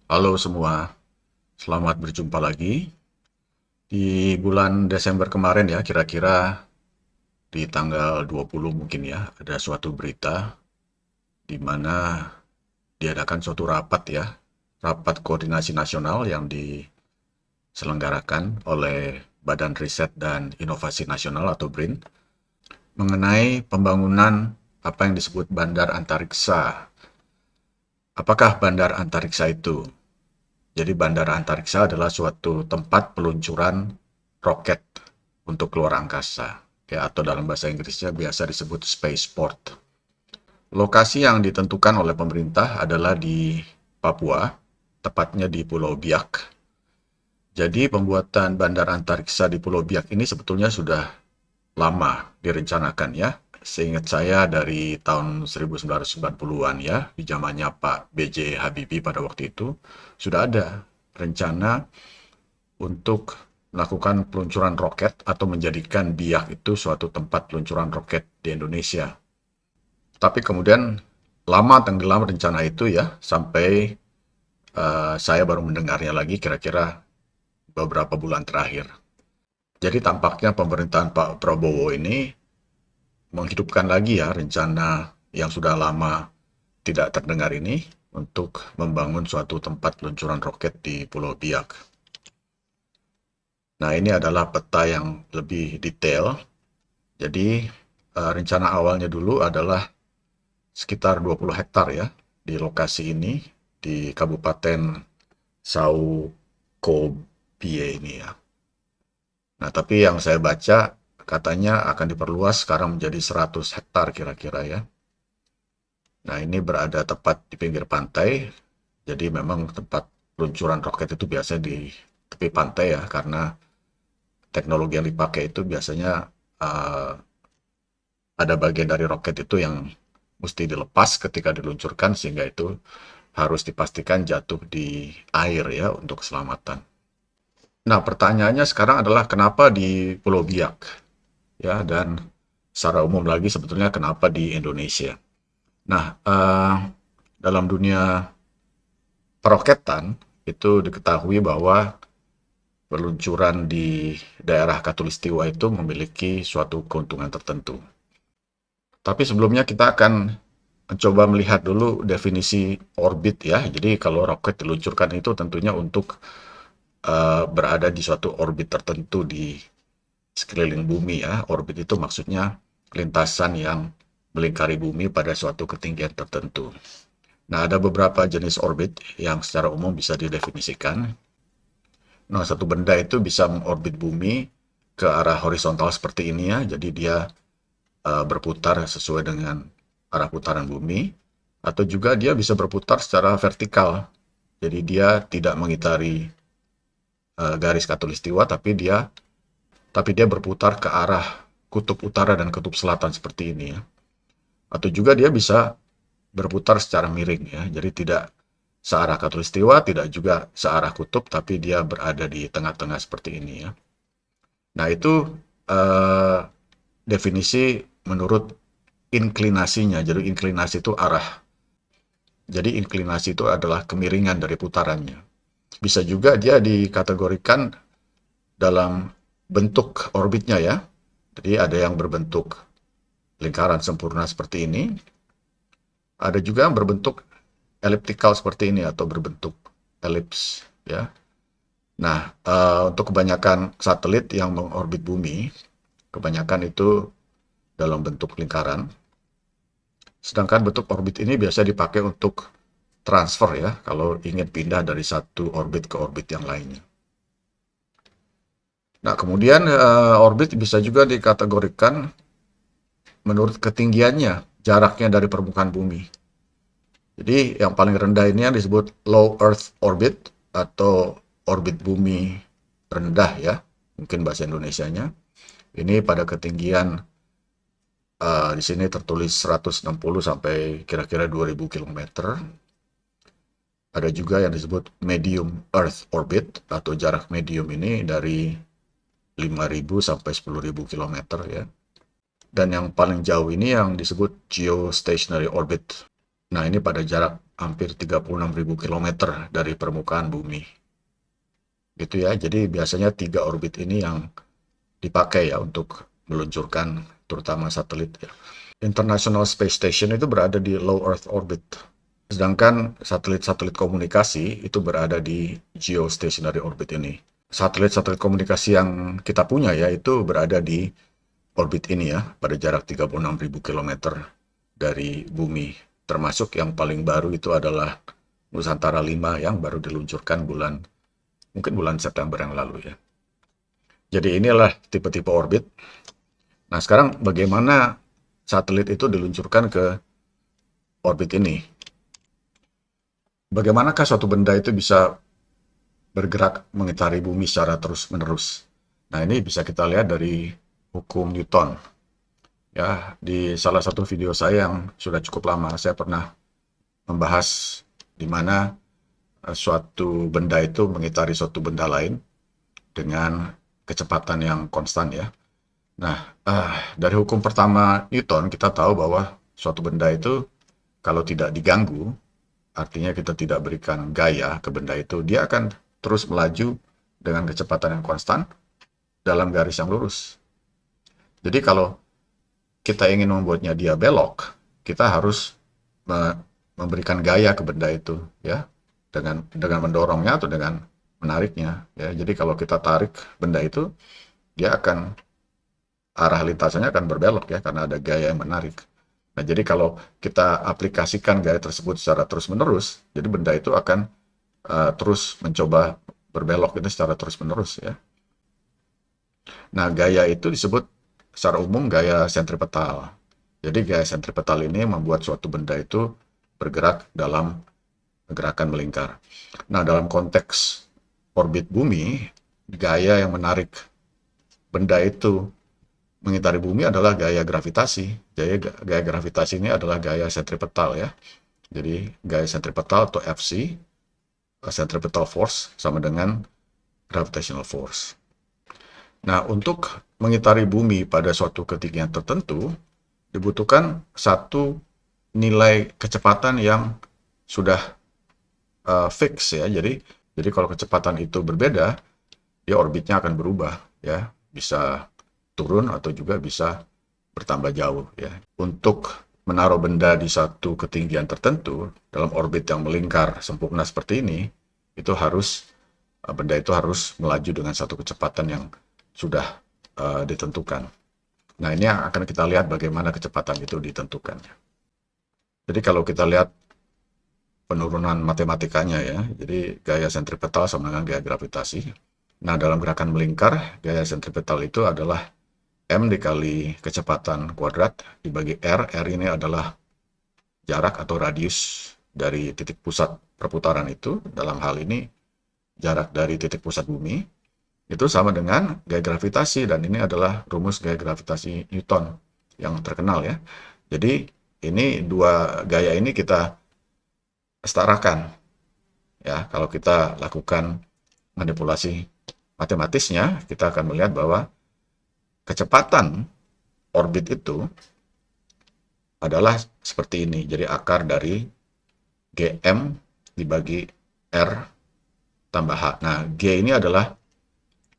Halo semua, selamat berjumpa lagi. Di bulan Desember kemarin ya, kira-kira di tanggal 20 mungkin ya, ada suatu berita di mana diadakan suatu rapat ya, rapat koordinasi nasional yang diselenggarakan oleh Badan Riset dan Inovasi Nasional atau BRIN mengenai pembangunan apa yang disebut bandar antariksa. Apakah bandar antariksa itu? Jadi bandara antariksa adalah suatu tempat peluncuran roket untuk keluar angkasa, ya, atau dalam bahasa Inggrisnya biasa disebut spaceport. Lokasi yang ditentukan oleh pemerintah adalah di Papua, tepatnya di Pulau Biak. Jadi pembuatan bandara antariksa di Pulau Biak ini sebetulnya sudah lama direncanakan ya. Seingat saya dari tahun 1990-an ya, di zamannya Pak B.J. Habibie pada waktu itu, sudah ada rencana untuk melakukan peluncuran roket atau menjadikan Biak itu suatu tempat peluncuran roket di Indonesia. Tapi kemudian lama tenggelam rencana itu ya, sampai saya baru mendengarnya lagi kira-kira beberapa bulan terakhir. Jadi tampaknya pemerintahan Pak Prabowo ini menghidupkan lagi ya rencana yang sudah lama tidak terdengar ini untuk membangun suatu tempat peluncuran roket di Pulau Biak. Nah, ini adalah peta yang lebih detail. Jadi, rencana awalnya dulu adalah sekitar 20 hektar ya di lokasi ini di Kabupaten Saukobie ini ya. Nah, tapi yang saya baca katanya akan diperluas sekarang menjadi 100 hektar kira-kira ya. Nah, ini berada tepat di pinggir pantai. Jadi memang tempat peluncuran roket itu biasanya di tepi pantai ya, karena teknologi yang dipakai itu biasanya uh, ada bagian dari roket itu yang mesti dilepas ketika diluncurkan sehingga itu harus dipastikan jatuh di air ya untuk keselamatan. Nah, pertanyaannya sekarang adalah kenapa di Pulau Biak ya, dan secara umum lagi sebetulnya kenapa di Indonesia. Nah, dalam dunia peroketan itu diketahui bahwa peluncuran di daerah Katulistiwa itu memiliki suatu keuntungan tertentu. Tapi sebelumnya kita akan mencoba melihat dulu definisi orbit ya. Jadi kalau roket diluncurkan itu tentunya untuk berada di suatu orbit tertentu di sekeliling bumi ya. Orbit itu maksudnya lintasan yang melingkari bumi pada suatu ketinggian tertentu. Nah, ada beberapa jenis orbit yang secara umum bisa didefinisikan. Nah, satu benda itu bisa mengorbit bumi ke arah horizontal seperti ini ya. Jadi dia berputar sesuai dengan arah putaran bumi, atau juga dia bisa berputar secara vertikal. Jadi dia tidak mengitari garis katulistiwa, tapi dia berputar ke arah kutub utara dan kutub selatan seperti ini ya. Atau juga dia bisa berputar secara miring ya. Jadi tidak searah katulistiwa, tidak juga searah kutub, tapi dia berada di tengah-tengah seperti ini ya. Nah, itu eh, definisi menurut inklinasinya. Jadi inklinasi itu arah. Jadi inklinasi itu adalah kemiringan dari putarannya. Bisa juga dia dikategorikan dalam bentuk orbitnya ya. Jadi ada yang berbentuk lingkaran sempurna seperti ini. Ada juga yang berbentuk elliptical seperti ini atau berbentuk elips ya. Nah, untuk kebanyakan satelit yang mengorbit bumi, kebanyakan itu dalam bentuk lingkaran. Sedangkan bentuk orbit ini biasa dipakai untuk transfer ya, kalau ingin pindah dari satu orbit ke orbit yang lainnya. Nah, kemudian orbit bisa juga dikategorikan menurut ketinggiannya, jaraknya dari permukaan bumi. Jadi yang paling rendah ini yang disebut low Earth orbit atau orbit bumi rendah ya, mungkin bahasa Indonesianya. Ini pada ketinggian di sini tertulis 160 sampai kira-kira 2000 km. Ada juga yang disebut medium Earth orbit atau jarak medium ini dari 5.000 sampai 10.000 km ya. Dan yang paling jauh ini yang disebut geostationary orbit. Nah, ini pada jarak hampir 36.000 km dari permukaan bumi. Gitu ya, jadi biasanya 3 orbit ini yang dipakai ya untuk meluncurkan terutama satelit ya. International Space Station itu berada di low Earth orbit. Sedangkan satelit-satelit komunikasi itu berada di geostationary orbit ini. Satelit-satelit komunikasi yang kita punya ya itu berada di orbit ini ya, pada jarak 36.000 km dari bumi. Termasuk yang paling baru itu adalah Nusantara 5 yang baru diluncurkan mungkin bulan September yang lalu ya. Jadi inilah tipe-tipe orbit. Nah, sekarang bagaimana satelit itu diluncurkan ke orbit ini? Bagaimanakah suatu benda itu bisa bergerak mengitari bumi secara terus-menerus? Nah, ini bisa kita lihat dari hukum Newton. Ya, di salah satu video saya yang sudah cukup lama, saya pernah membahas di mana suatu benda itu mengitari suatu benda lain dengan kecepatan yang konstan ya. Nah, dari hukum pertama Newton kita tahu bahwa suatu benda itu kalau tidak diganggu, artinya kita tidak berikan gaya ke benda itu, dia akan terus melaju dengan kecepatan yang konstan dalam garis yang lurus. Jadi kalau kita ingin membuatnya dia belok, kita harus memberikan gaya ke benda itu ya, dengan mendorongnya atau dengan menariknya ya. Jadi kalau kita tarik benda itu, dia akan arah lintasannya akan berbelok ya karena ada gaya yang menarik. Nah, jadi kalau kita aplikasikan gaya tersebut secara terus-menerus, jadi benda itu akan terus mencoba berbelok itu secara terus-menerus ya. Nah, gaya itu disebut secara umum gaya sentripetal. Jadi gaya sentripetal ini membuat suatu benda itu bergerak dalam gerakan melingkar. Nah, dalam konteks orbit bumi, gaya yang menarik benda itu mengitari bumi adalah gaya gravitasi. Gaya gravitasi ini adalah gaya sentripetal ya. Jadi gaya sentripetal atau FC, centripetal force, sama dengan gravitational force. Nah, untuk mengitari bumi pada suatu ketinggian tertentu, dibutuhkan satu nilai kecepatan yang sudah fix ya. Jadi kalau kecepatan itu berbeda, dia orbitnya akan berubah ya. Bisa turun atau juga bisa bertambah jauh ya. Untuk menaruh benda di satu ketinggian tertentu dalam orbit yang melingkar sempurna seperti ini, itu harus benda itu harus melaju dengan satu kecepatan yang sudah ditentukan. Nah, ini yang akan kita lihat bagaimana kecepatan itu ditentukan. Jadi kalau kita lihat penurunan matematikanya ya, jadi gaya sentripetal sama dengan gaya gravitasi. Nah, dalam gerakan melingkar, gaya sentripetal itu adalah M dikali kecepatan kuadrat dibagi R. R ini adalah jarak atau radius dari titik pusat perputaran itu. Dalam hal ini, jarak dari titik pusat bumi. Itu sama dengan gaya gravitasi. Dan ini adalah rumus gaya gravitasi Newton yang terkenal ya. Jadi, ini dua gaya ini kita setarakan. Ya, kalau kita lakukan manipulasi matematisnya, kita akan melihat bahwa kecepatan orbit itu adalah seperti ini. Jadi akar dari Gm dibagi R tambah H. Nah, G ini adalah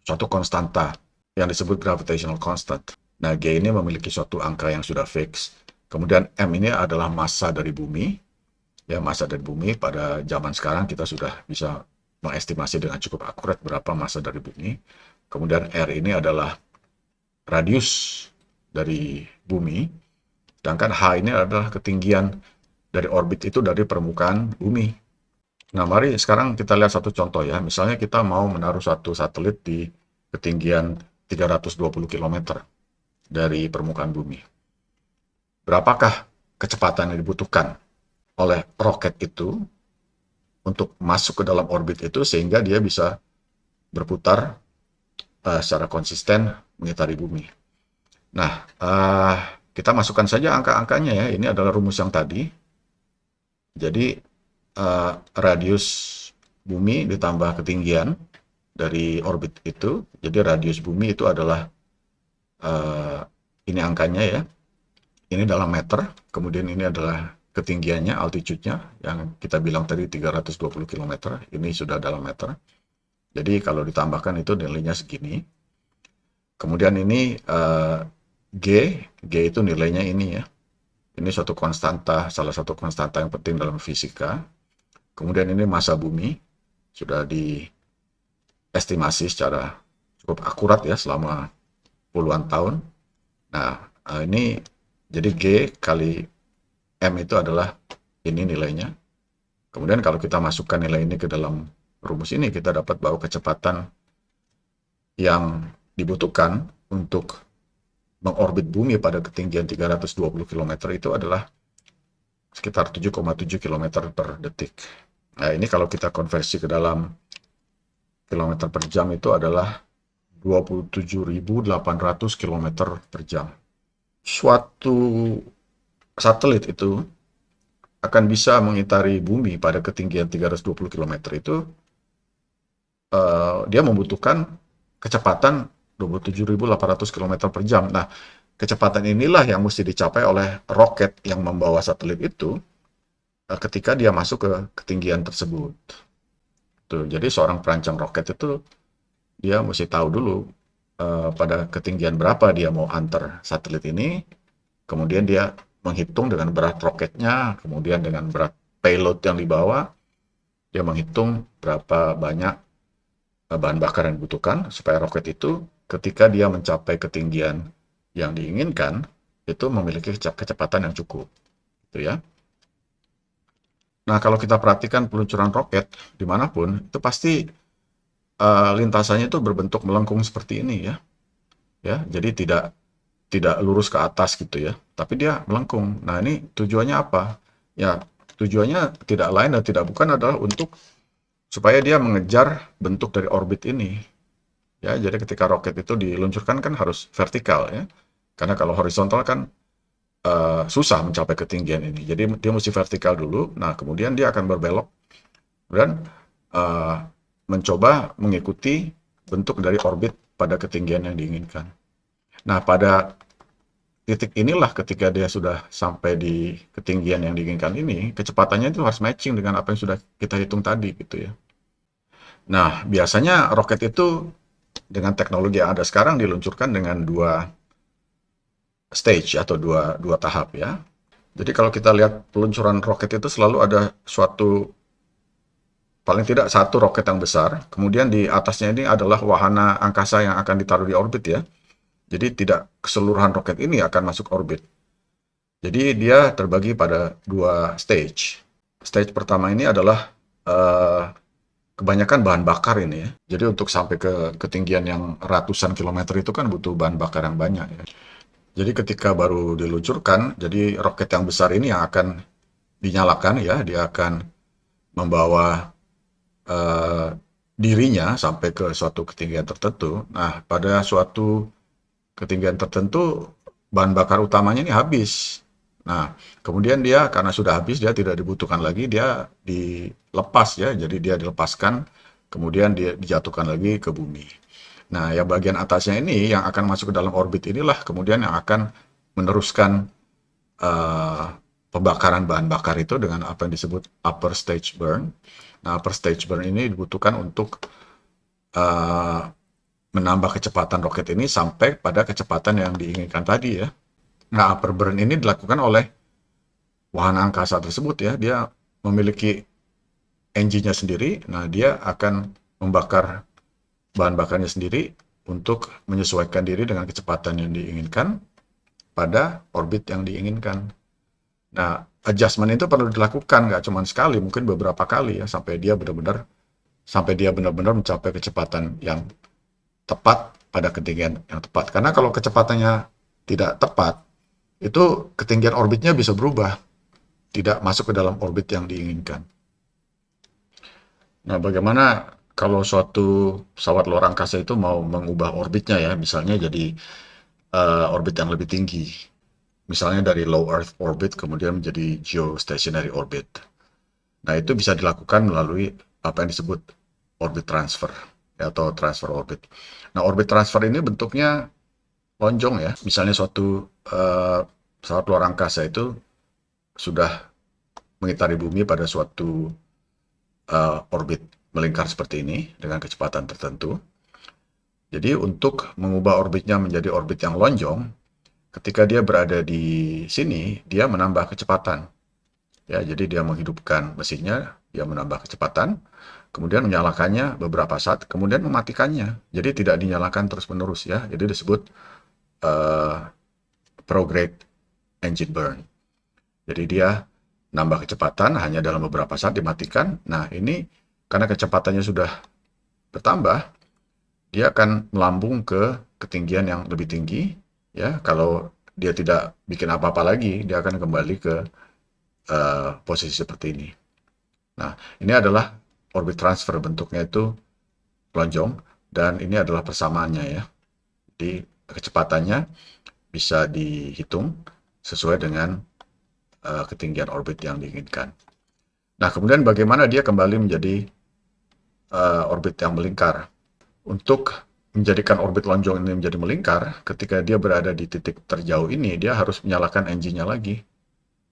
suatu konstanta yang disebut gravitational constant. Nah, G ini memiliki suatu angka yang sudah fix. Kemudian M ini adalah massa dari bumi. Ya, massa dari bumi pada zaman sekarang kita sudah bisa mengestimasi dengan cukup akurat berapa massa dari bumi. Kemudian R ini adalah radius dari bumi, sedangkan H ini adalah ketinggian dari orbit itu dari permukaan bumi. Nah, mari sekarang kita lihat satu contoh ya. Misalnya kita mau menaruh satu satelit di ketinggian 320 km dari permukaan bumi. Berapakah kecepatan yang dibutuhkan oleh roket itu untuk masuk ke dalam orbit itu sehingga dia bisa berputar secara konsisten mengitari bumi. Nah, kita masukkan saja angka-angkanya ya. Ini adalah rumus yang tadi. Jadi, radius bumi ditambah ketinggian dari orbit itu. Jadi, radius bumi itu adalah, ini angkanya ya. Ini dalam meter. Kemudian ini adalah ketinggiannya, altitude-nya, yang kita bilang tadi 320 km, ini sudah dalam meter. Jadi kalau ditambahkan itu nilainya segini. Kemudian ini G, G itu nilainya ini ya. Ini suatu konstanta, salah satu konstanta yang penting dalam fisika. Kemudian ini massa bumi, sudah diestimasi secara cukup akurat ya selama puluhan tahun. Nah, ini jadi G kali M itu adalah ini nilainya. Kemudian kalau kita masukkan nilai ini ke dalam rumus ini, kita dapat bahwa kecepatan yang dibutuhkan untuk mengorbit bumi pada ketinggian 320 km itu adalah sekitar 7,7 km per detik. Nah, ini kalau kita konversi ke dalam kilometer per jam itu adalah 27.800 km per jam. Suatu satelit itu akan bisa mengitari bumi pada ketinggian 320 km itu, dia membutuhkan kecepatan 27.800 km per jam. Nah, kecepatan inilah yang mesti dicapai oleh roket yang membawa satelit itu ketika dia masuk ke ketinggian tersebut. Tuh, jadi seorang perancang roket itu dia mesti tahu dulu pada ketinggian berapa dia mau antar satelit ini, kemudian dia menghitung dengan berat roketnya, kemudian dengan berat payload yang dibawa, dia menghitung berapa banyak bahan bakar yang dibutuhkan supaya roket itu ketika dia mencapai ketinggian yang diinginkan itu memiliki kecepatan yang cukup, gitu ya. Nah, kalau kita perhatikan peluncuran roket dimanapun itu pasti lintasannya itu berbentuk melengkung seperti ini ya, jadi tidak lurus ke atas gitu ya, tapi dia melengkung. Nah, ini tujuannya apa? Ya, tujuannya tidak lain dan tidak bukan adalah untuk supaya dia mengejar bentuk dari orbit ini. Ya, jadi ketika roket itu diluncurkan kan harus vertikal ya. Karena kalau horizontal kan susah mencapai ketinggian ini. Jadi dia mesti vertikal dulu. Nah, kemudian dia akan berbelok dan mencoba mengikuti bentuk dari orbit pada ketinggian yang diinginkan. Nah, pada titik inilah ketika dia sudah sampai di ketinggian yang diinginkan ini, kecepatannya itu harus matching dengan apa yang sudah kita hitung tadi gitu ya. Nah, biasanya roket itu dengan teknologi yang ada sekarang diluncurkan dengan dua stage atau dua tahap ya. Jadi kalau kita lihat peluncuran roket itu selalu ada suatu, paling tidak satu roket yang besar, kemudian di atasnya ini adalah wahana angkasa yang akan ditaruh di orbit ya. Jadi tidak keseluruhan roket ini akan masuk orbit. Jadi dia terbagi pada dua stage. Stage pertama ini adalah kebanyakan bahan bakar ini ya. Jadi untuk sampai ke ketinggian yang ratusan kilometer itu kan butuh bahan bakar yang banyak ya. Jadi ketika baru diluncurkan, jadi roket yang besar ini yang akan dinyalakan ya, dia akan membawa dirinya sampai ke suatu ketinggian tertentu. Nah, pada suatu ketinggian tertentu bahan bakar utamanya ini habis. Nah, kemudian dia karena sudah habis, dia tidak dibutuhkan lagi, dia dilepas ya, jadi dia dilepaskan, kemudian dia dijatuhkan lagi ke bumi. Nah, yang bagian atasnya ini yang akan masuk ke dalam orbit inilah kemudian yang akan meneruskan pembakaran bahan bakar itu dengan apa yang disebut upper stage burn. Nah, upper stage burn ini dibutuhkan untuk menambah kecepatan roket ini sampai pada kecepatan yang diinginkan tadi ya. Nah, upper burn ini dilakukan oleh wahana angkasa tersebut ya. Dia memiliki engine-nya sendiri. Nah, dia akan membakar bahan bakarnya sendiri untuk menyesuaikan diri dengan kecepatan yang diinginkan pada orbit yang diinginkan. Nah, adjustment itu perlu dilakukan nggak cuma sekali, mungkin beberapa kali ya sampai dia benar-benar mencapai kecepatan yang tepat pada ketinggian yang tepat. Karena kalau kecepatannya tidak tepat, itu ketinggian orbitnya bisa berubah, tidak masuk ke dalam orbit yang diinginkan. Nah, bagaimana kalau suatu pesawat luar angkasa itu mau mengubah orbitnya ya, misalnya jadi orbit yang lebih tinggi. Misalnya dari low Earth orbit kemudian menjadi geostationary orbit. Nah, itu bisa dilakukan melalui apa yang disebut orbit transfer ya, atau transfer orbit. Nah, orbit transfer ini bentuknya lonjong ya. Misalnya suatu pesawat luar angkasa itu sudah mengitari bumi pada suatu orbit melingkar seperti ini dengan kecepatan tertentu. Jadi untuk mengubah orbitnya menjadi orbit yang lonjong, ketika dia berada di sini, dia menambah kecepatan. Ya, jadi dia menghidupkan mesinnya, dia menambah kecepatan, kemudian menyalakannya beberapa saat, kemudian mematikannya. Jadi tidak dinyalakan terus-menerus ya. Jadi disebut prograde engine burn. Jadi dia nambah kecepatan hanya dalam beberapa saat dimatikan. Nah, ini karena kecepatannya sudah bertambah, dia akan melambung ke ketinggian yang lebih tinggi. Ya, kalau dia tidak bikin apa-apa lagi, dia akan kembali ke posisi seperti ini. Nah, ini adalah orbit transfer, bentuknya itu lonjong, dan ini adalah persamaannya ya. Jadi kecepatannya bisa dihitung sesuai dengan ketinggian orbit yang diinginkan. Nah, kemudian bagaimana dia kembali menjadi orbit yang melingkar? Untuk menjadikan orbit lonjong ini menjadi melingkar, ketika dia berada di titik terjauh ini, dia harus menyalakan engine-nya lagi.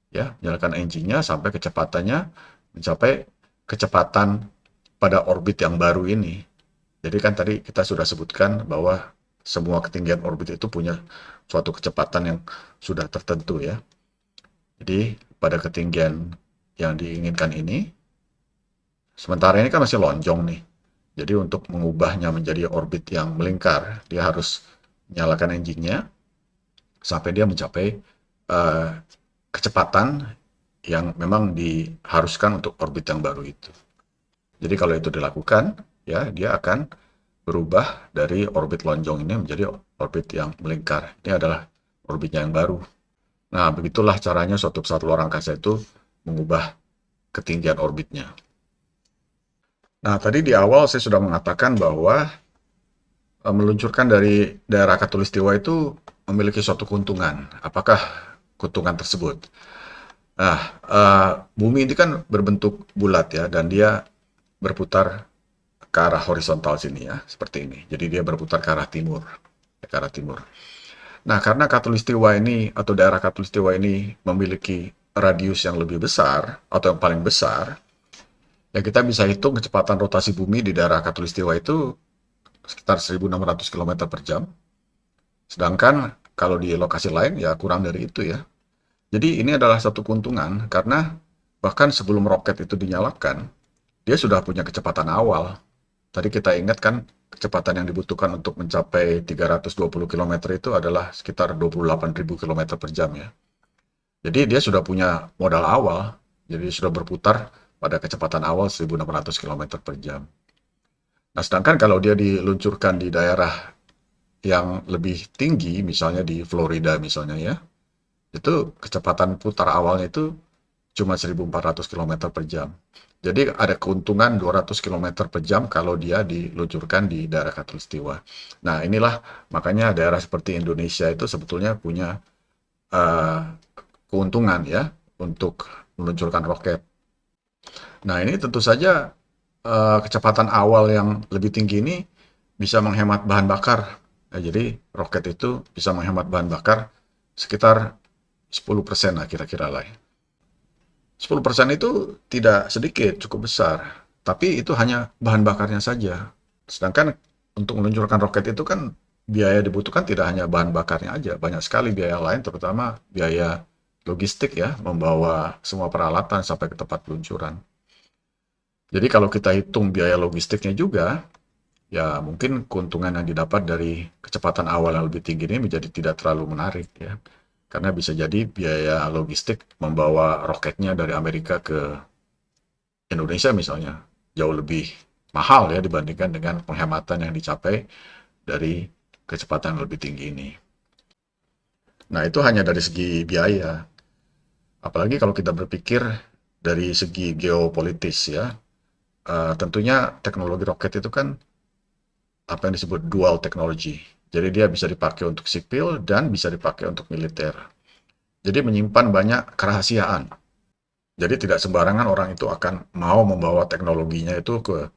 Ya, menyalakan engine-nya sampai kecepatannya mencapai kecepatan pada orbit yang baru ini. Jadi kan tadi kita sudah sebutkan bahwa semua ketinggian orbit itu punya suatu kecepatan yang sudah tertentu ya. Jadi pada ketinggian yang diinginkan ini, sementara ini kan masih lonjong nih. Jadi untuk mengubahnya menjadi orbit yang melingkar, dia harus menyalakan engine-nya sampai dia mencapai kecepatan yang memang diharuskan untuk orbit yang baru itu. Jadi kalau itu dilakukan, ya dia akan berubah dari orbit lonjong ini menjadi orbit yang melingkar. Ini adalah orbitnya yang baru. Nah, begitulah caranya suatu pesawat luar angkasa itu mengubah ketinggian orbitnya. Nah, tadi di awal saya sudah mengatakan bahwa meluncurkan dari daerah khatulistiwa itu memiliki suatu keuntungan. Apakah keuntungan tersebut? Nah, bumi ini kan berbentuk bulat ya, dan dia berputar ke arah horizontal sini ya, seperti ini. Jadi dia berputar ke arah timur, ke arah timur. Nah, karena khatulistiwa ini atau daerah khatulistiwa ini memiliki radius yang lebih besar atau yang paling besar, ya kita bisa hitung kecepatan rotasi bumi di daerah khatulistiwa itu sekitar 1.600 km per jam. Sedangkan kalau di lokasi lain ya kurang dari itu ya. Jadi ini adalah satu keuntungan karena bahkan sebelum roket itu dinyalakan, dia sudah punya kecepatan awal. Tadi kita ingat kan kecepatan yang dibutuhkan untuk mencapai 320 km itu adalah sekitar 28.000 km per jam ya. Jadi dia sudah punya modal awal, jadi sudah berputar pada kecepatan awal 1.600 km per jam. Nah, sedangkan kalau dia diluncurkan di daerah yang lebih tinggi, misalnya di Florida misalnya ya, itu kecepatan putar awalnya itu cuma 1.400 km per jam. Jadi ada keuntungan 200 km per jam kalau dia diluncurkan di daerah khatulistiwa. Nah, inilah makanya daerah seperti Indonesia itu sebetulnya punya keuntungan ya untuk meluncurkan roket. Nah, ini tentu saja kecepatan awal yang lebih tinggi ini bisa menghemat bahan bakar. Nah, jadi roket itu bisa menghemat bahan bakar sekitar 10% lah kira-kira lah. 10% itu tidak sedikit, cukup besar. Tapi itu hanya bahan bakarnya saja. Sedangkan untuk meluncurkan roket itu kan biaya dibutuhkan tidak hanya bahan bakarnya aja, banyak sekali biaya lain, terutama biaya logistik ya, membawa semua peralatan sampai ke tempat peluncuran. Jadi kalau kita hitung biaya logistiknya juga, ya mungkin keuntungan yang didapat dari kecepatan awal yang lebih tinggi ini menjadi tidak terlalu menarik ya. Karena bisa jadi biaya logistik membawa roketnya dari Amerika ke Indonesia misalnya jauh lebih mahal ya dibandingkan dengan penghematan yang dicapai dari kecepatan yang lebih tinggi ini. Nah, itu hanya dari segi biaya. Apalagi kalau kita berpikir dari segi geopolitis ya. Tentunya teknologi roket itu kan apa yang disebut dual technology. Jadi dia bisa dipakai untuk sipil dan bisa dipakai untuk militer. Jadi menyimpan banyak kerahasiaan. Jadi tidak sembarangan orang itu akan mau membawa teknologinya itu ke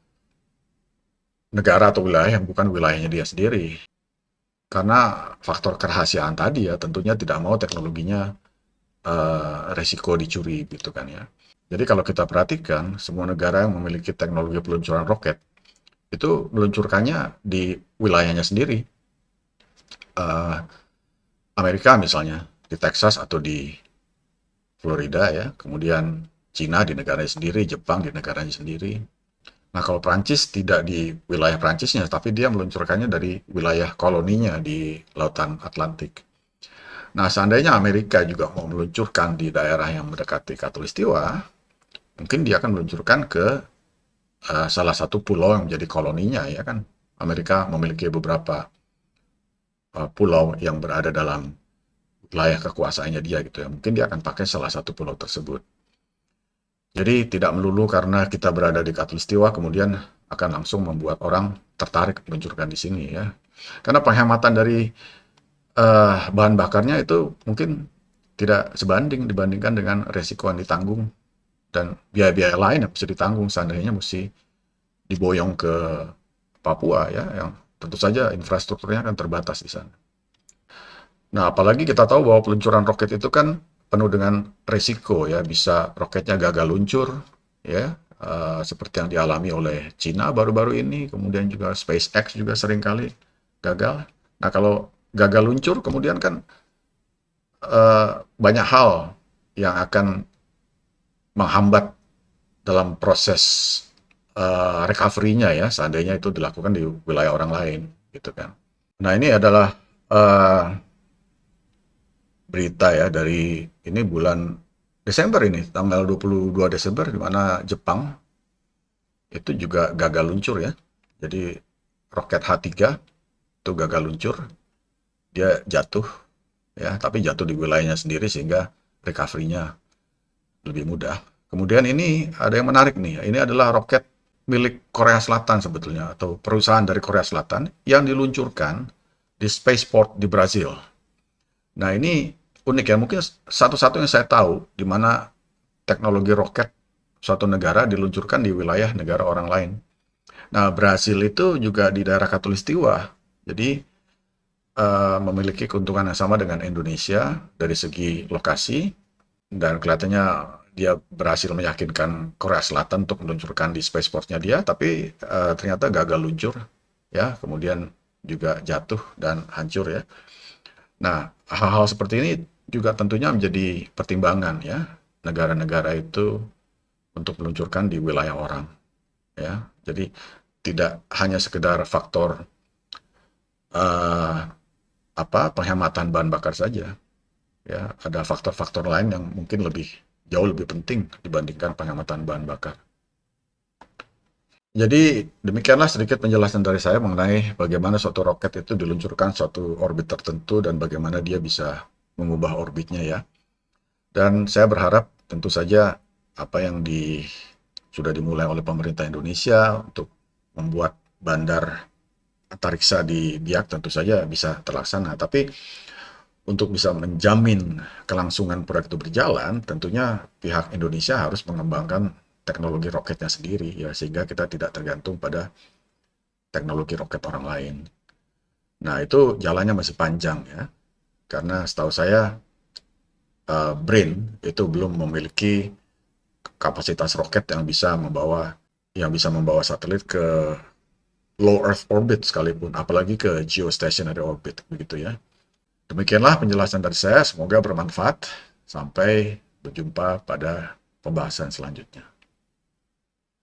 negara atau wilayah yang bukan wilayahnya dia sendiri. Karena faktor kerahasiaan tadi ya tentunya tidak mau teknologinya resiko dicuri gitu kan ya. Jadi kalau kita perhatikan, semua negara yang memiliki teknologi peluncuran roket, itu meluncurkannya di wilayahnya sendiri. Eh, Amerika misalnya, di Texas atau di Florida ya, kemudian Cina di negaranya sendiri, Jepang di negaranya sendiri. Nah, kalau Prancis tidak di wilayah Prancisnya, tapi dia meluncurkannya dari wilayah koloninya di Lautan Atlantik. Nah, seandainya Amerika juga mau meluncurkan di daerah yang mendekati Khatulistiwa, mungkin dia akan meluncurkan ke salah satu pulau yang menjadi koloninya, ya kan. Amerika memiliki beberapa pulau yang berada dalam wilayah kekuasaannya dia gitu ya. Mungkin dia akan pakai salah satu pulau tersebut. Jadi tidak melulu karena kita berada di Khatulistiwa kemudian akan langsung membuat orang tertarik meluncurkan di sini ya. Karena penghematan dari bahan bakarnya itu mungkin tidak sebanding dibandingkan dengan resiko yang ditanggung dan biaya-biaya lain yang bisa ditanggung seandainya mesti diboyong ke Papua ya, yang tentu saja infrastrukturnya akan terbatas di sana. Nah, apalagi kita tahu bahwa peluncuran roket itu kan penuh dengan resiko ya, bisa roketnya gagal luncur ya, seperti yang dialami oleh Cina baru-baru ini, kemudian juga SpaceX juga seringkali gagal. Nah, kalau gagal luncur kemudian kan banyak hal yang akan menghambat dalam proses recovery-nya ya, seandainya itu dilakukan di wilayah orang lain gitu kan. Nah, ini adalah uh, berita ya dari ini bulan Desember ini, tanggal 22 Desember, di mana Jepang itu juga gagal luncur ya. Jadi roket H3 itu gagal luncur, dia jatuh ya, tapi jatuh di wilayahnya sendiri sehingga recovery-nya lebih mudah. Kemudian ini ada yang menarik nih, ini adalah roket milik Korea Selatan sebetulnya, atau perusahaan dari Korea Selatan yang diluncurkan di spaceport di Brazil. Nah, ini unik ya, mungkin satu-satunya saya tahu di mana teknologi roket suatu negara diluncurkan di wilayah negara orang lain. Nah, Brasil itu juga di daerah Khatulistiwa, jadi memiliki keuntungan yang sama dengan Indonesia dari segi lokasi, dan kelihatannya dia berhasil meyakinkan Korea Selatan untuk meluncurkan di spaceportnya dia, tapi ternyata gagal luncur, ya, kemudian juga jatuh dan hancur ya. Nah, hal-hal seperti ini juga tentunya menjadi pertimbangan ya, negara-negara itu untuk meluncurkan di wilayah orang ya. Jadi tidak hanya sekedar faktor eh, penghematan bahan bakar saja ya, ada faktor-faktor lain yang mungkin jauh lebih penting dibandingkan penghematan bahan bakar. Jadi demikianlah sedikit penjelasan dari saya mengenai bagaimana suatu roket itu diluncurkan suatu orbit tertentu dan bagaimana dia bisa mengubah orbitnya ya. Dan saya berharap tentu saja apa yang sudah dimulai oleh pemerintah Indonesia untuk membuat bandar antariksa di Biak tentu saja bisa terlaksana. Tapi untuk bisa menjamin kelangsungan proyek itu berjalan, tentunya pihak Indonesia harus mengembangkan teknologi roketnya sendiri ya, sehingga kita tidak tergantung pada teknologi roket orang lain. Nah, itu jalannya masih panjang ya. Karena setahu saya BRIN itu belum memiliki kapasitas roket yang bisa membawa satelit ke low Earth orbit sekalipun, apalagi ke geostationary orbit begitu ya. Demikianlah penjelasan dari saya, semoga bermanfaat. Sampai berjumpa pada pembahasan selanjutnya.